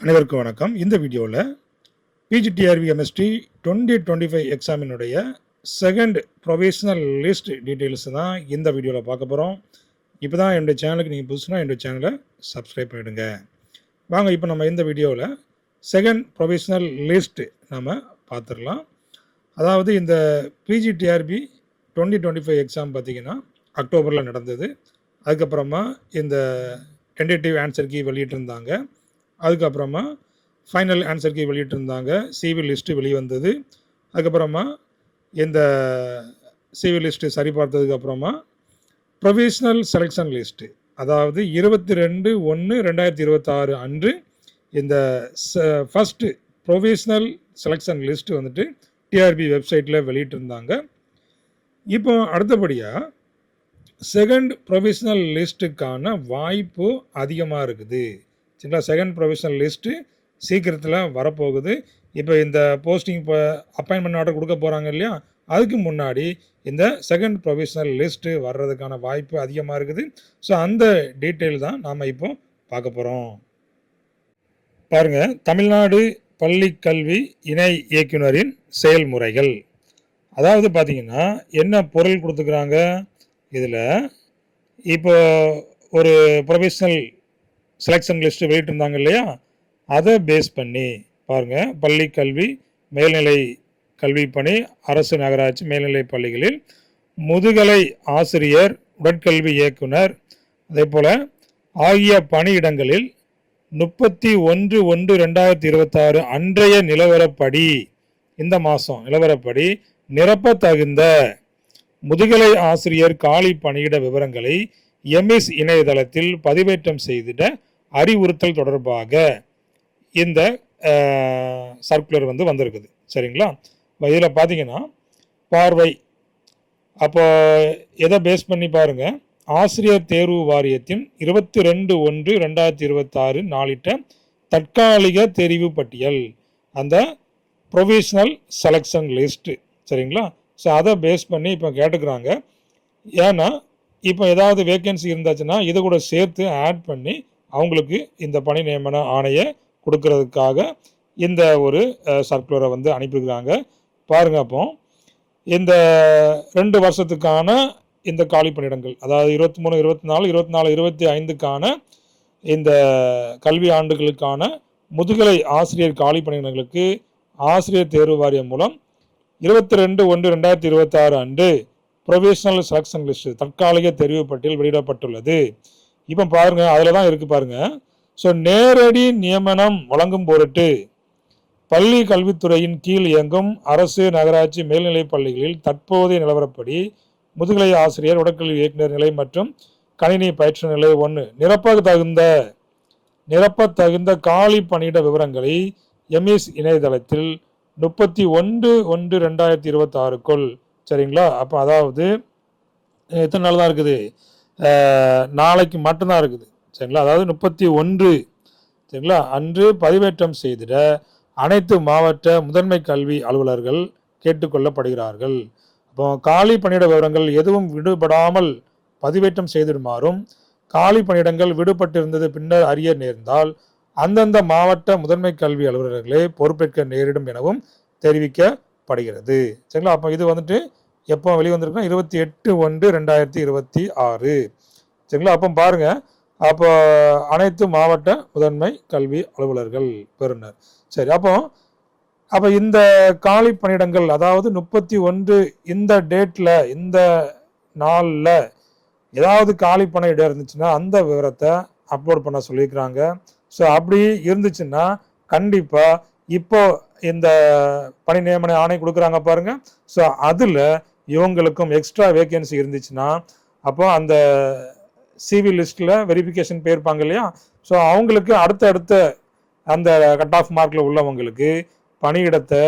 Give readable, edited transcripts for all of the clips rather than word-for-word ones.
அனைவருக்கும் வணக்கம். இந்த வீடியோவில் பிஜிடிஆர்பி எம்எஸ்டி 2025 எக்ஸாமினுடைய செகண்ட் ப்ரொவிஷனல் லிஸ்ட் டீட்டெயில்ஸ் தான் இந்த வீடியோவில் பார்க்க போகிறோம். இப்போ தான் என்னுடைய சேனலுக்கு நீங்கள் புதுசுனா என்னுடைய சேனலை சப்ஸ்கிரைப் பண்ணிவிடுங்க. வாங்க இப்போ நம்ம இந்த வீடியோவில் செகண்ட் ப்ரொவிஷனல் லிஸ்ட் நம்ம பார்த்துடலாம். அதாவது இந்த பிஜிடிஆர்பி 2025 எக்ஸாம் பார்த்திங்கன்னா அக்டோபரில் நடந்தது. அதுக்கப்புறமா இந்த டென்டேட்டிவ் ஆன்சர் கீ வெளியிட்டிருந்தாங்க. அதுக்கப்புறமா ஃபைனல் ஆன்சர் கீ வெளியிட்டிருந்தாங்க. சிவி லிஸ்ட்டு வெளிவந்தது. அதுக்கப்புறமா இந்த சிவி லிஸ்ட்டு சரி பார்த்ததுக்கப்புறமா ப்ரொவிஷனல் செலெக்ஷன் லிஸ்ட்டு, அதாவது 22/1/2026 அன்று இந்த ஃபஸ்ட்டு ப்ரொவிஷனல் செலெக்ஷன் லிஸ்ட்டு வந்துட்டு டிஆர்பி வெப்சைட்டில் வெளியிட்டிருந்தாங்க. இப்போ அடுத்தபடியாக செகண்ட் ப்ரொவிஷனல் லிஸ்ட்டுக்கான வாய்ப்பு அதிகமாக இருக்குது. சரிங்களா? செகண்ட் ப்ரொவிஷனல் லிஸ்ட்டு சீக்கிரத்தில் வரப்போகுது. இப்போ இந்த போஸ்டிங் இப்போ அப்பாயின்மெண்ட் ஆர்டர் கொடுக்க போகிறாங்க இல்லையா, அதுக்கு முன்னாடி இந்த செகண்ட் ப்ரொவிஷனல் லிஸ்ட்டு வர்றதுக்கான வாய்ப்பு அதிகமாக இருக்குது. ஸோ அந்த டீட்டெயில் தான் நாம் இப்போ பார்க்க போகிறோம். பாருங்கள், தமிழ்நாடு பள்ளி கல்வி இணை இயக்குனரின் செயல்முறைகள். அதாவது பார்த்திங்கன்னா என்ன பொருள் கொடுத்துக்கிறாங்க இதில். இப்போ ஒரு ப்ரொவிஷனல் செலெக்ஷன் லிஸ்ட்டு வெளியிட்டிருந்தாங்க இல்லையா, அதை பேஸ் பண்ணி பாருங்கள், பள்ளி கல்வி மேல்நிலை கல்வி பணி அரசு நகராட்சி மேல்நிலை பள்ளிகளில் முதுகலை ஆசிரியர் உடற்கல்வி இயக்குனர் அதே போல் ஆகிய பணியிடங்களில் 31/1/2026 அன்றைய நிலவரப்படி, இந்த மாதம் நிலவரப்படி நிரப்ப தகுந்த முதுகலை ஆசிரியர் காலி பணியிட விவரங்களை எம்எஸ் இணையதளத்தில் பதிவேற்றம் செய்திட அறிவுறுத்தல் தொடர்பாக இந்த சர்க்குலர் வந்திருக்குது. சரிங்களா? இதில் பார்த்தீங்கன்னா பார்வை, அப்போ எதை பேஸ் பண்ணி பாருங்கள், ஆசிரியர் தேர்வு வாரியத்தின் 22/1/2026 நாளிட்ட தற்காலிக தெரிவு பட்டியல், அந்த ப்ரொவிஷனல் செலெக்ஷன் லிஸ்ட்டு. சரிங்களா? ஸோ அதை பேஸ் பண்ணி இப்போ கேட்டுக்கிறாங்க. ஏன்னா இப்போ ஏதாவது வேக்கன்சி இருந்துச்சுன்னா இதை கூட சேர்த்து ஆட் பண்ணி அவங்களுக்கு இந்த பணி நியமன ஆணையை கொடுக்கறதுக்காக இந்த ஒரு சர்க்குலரை அனுப்பியிருக்கிறாங்க. பாருங்கள், அப்போ இந்த 2 வருஷத்துக்கான இந்த காலி பணியிடங்கள், அதாவது 23, 24, 24, 25க்கான இந்த கல்வி ஆண்டுகளுக்கான முதுகலை ஆசிரியர் காலி பணியிடங்களுக்கு ஆசிரியர் தேர்வு வாரியம் மூலம் 22/1/2026 அன்று ப்ரொவிஷனல் செலெக்ஷன் லிஸ்ட் தற்காலிக தெரிவு பட்டியல் வெளியிடப்பட்டுள்ளது. இப்போ பாருங்கள், அதில் தான் இருக்குது பாருங்கள். ஸோ நேரடி நியமனம் வழங்கும் பொருட்டு பள்ளி கல்வித்துறையின் கீழ் இயங்கும் அரசு நகராட்சி மேல்நிலை பள்ளிகளில் தற்போதைய நிலவரப்படி முதுகலை ஆசிரியர் உடற்கல்வி இயக்குனர் நிலை மற்றும் கணினி பயிற்று நிலை 1 நிரப்ப தகுந்த காலி பணியிட விவரங்களை எம்எஸ் இணையதளத்தில் 31/1/2026க்குள். சரிங்களா? அப்போ அதாவது எத்தனை நாள் தான் இருக்குது, நாளைக்கு மட்டும்தான் இருக்குது. சரிங்களா? அதாவது 31, சரிங்களா, அன்று பதிவேற்றம் செய்திட அனைத்து மாவட்ட முதன்மை கல்வி அலுவலர்கள் கேட்டுக்கொள்ளப்படுகிறார்கள். அப்போ காலி பணியிட விவரங்கள் எதுவும் விடுபடாமல் பதிவேற்றம் செய்திடுமாறும், காலி பணியிடங்கள் விடுபட்டிருந்தது பின்னர் அறிய நேர்ந்தால் அந்தந்த மாவட்ட முதன்மை கல்வி அலுவலர்களே பொறுப்பேற்க நேரிடும் எனவும் தெரிவிக்கப்படுகிறது. சரிங்களா? அப்போ இது எப்போ வெளிவந்திருக்குன்னா 28/1/2026. சரிங்களா? அப்போ பாருங்கள், அப்போ அனைத்து மாவட்ட முதன்மை கல்வி அலுவலர்கள் பெறுநர். சரி, அப்போ இந்த காலி பணியிடங்கள், அதாவது 31 இந்த டேட்டில் இந்த நாளில் ஏதாவது காலி பணியிடம் இருந்துச்சுன்னா அந்த விவரத்தை அப்லோட் பண்ண சொல்லியிருக்கிறாங்க. ஸோ அப்படி இருந்துச்சுன்னா கண்டிப்பாக இப்போ இந்த பணி நியமன ஆணை கொடுக்குறாங்க பாருங்கள். ஸோ அதில் இவங்களுக்கும் எக்ஸ்ட்ரா வேக்கன்சி இருந்துச்சுன்னா அப்போ அந்த சிவி லிஸ்ட்டில் வெரிஃபிகேஷன் போயிருப்பாங்க இல்லையா, ஸோ அவங்களுக்கு அடுத்த அந்த கட் ஆஃப் மார்க்கில் உள்ளவங்களுக்கு பணியிடத்தை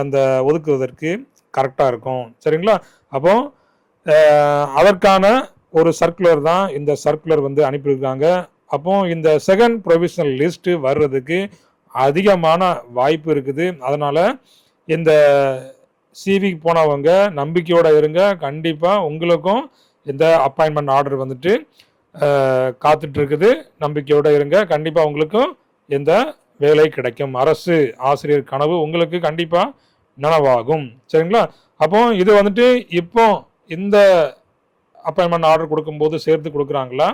அந்த ஒதுக்குவதற்கு கரெக்டாக இருக்கும். சரிங்களா? அப்போ அதற்கான ஒரு சர்க்குலர் தான் இந்த சர்க்குலர் அனுப்பியிருக்காங்க. அப்போ இந்த செகண்ட் ப்ரொவிஷனல் லிஸ்ட்டு வர்றதுக்கு அதிகமான வாய்ப்பு இருக்குது. அதனால் இந்த சிவிக்கு போனவங்க நம்பிக்கையோடு இருங்க. கண்டிப்பாக உங்களுக்கும் இந்த அப்பாயின்மெண்ட் ஆர்டர் காத்துட்ருக்குது. நம்பிக்கையோடு இருங்க. கண்டிப்பாக உங்களுக்கும் இந்த வேலை கிடைக்கும். அரசு ஆசிரியர் கனவு உங்களுக்கு கண்டிப்பாக நனவாகும். சரிங்களா? அப்போ இது வந்துட்டு இப்போ இந்த அப்பாயின்மெண்ட் ஆர்டர் கொடுக்கும்போது சேர்த்து கொடுக்குறாங்களா,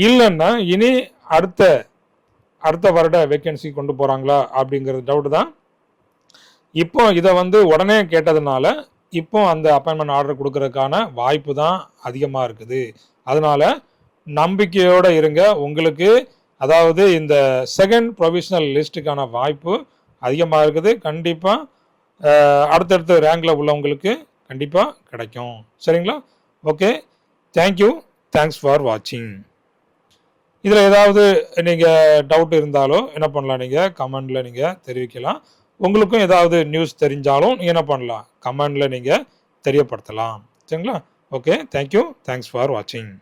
இல்லைன்னா இனி அடுத்த வருட வேக்கன்சி கொண்டு போகிறாங்களா அப்படிங்கிறது டவுட் தான். இப்போ இதை வந்து உடனே கேட்டதுனால இப்போ அந்த அப்பாயின்மெண்ட் ஆர்டர் கொடுக்கறதுக்கான வாய்ப்பு தான் அதிகமாக இருக்குது. அதனால நம்பிக்கையோடு இருங்க. உங்களுக்கு அதாவது இந்த செகண்ட் ப்ரொவிஷனல் லிஸ்ட்டுக்கான வாய்ப்பு அதிகமாக இருக்குது. கண்டிப்பாக அடுத்தடுத்த ரேங்கில் உள்ளவங்களுக்கு கண்டிப்பாக கிடைக்கும். சரிங்களா? ஓகே, தேங்க்யூ, தேங்க்ஸ் ஃபார் வாட்சிங். இதில் ஏதாவது நீங்கள் டவுட் இருந்தாலும் என்ன பண்ணலாம், நீங்கள் கமெண்டில் நீங்கள் தெரிவிக்கலாம். உங்களுக்கும் ஏதாவது நியூஸ் தெரிஞ்சாலும் நீங்கள் என்ன பண்ணலாம், கமெண்டில் நீங்கள் தெரியப்படுத்தலாம். சரிங்களா? ஓகே, தேங்க்யூ, தேங்க்ஸ் ஃபார் வாட்சிங்.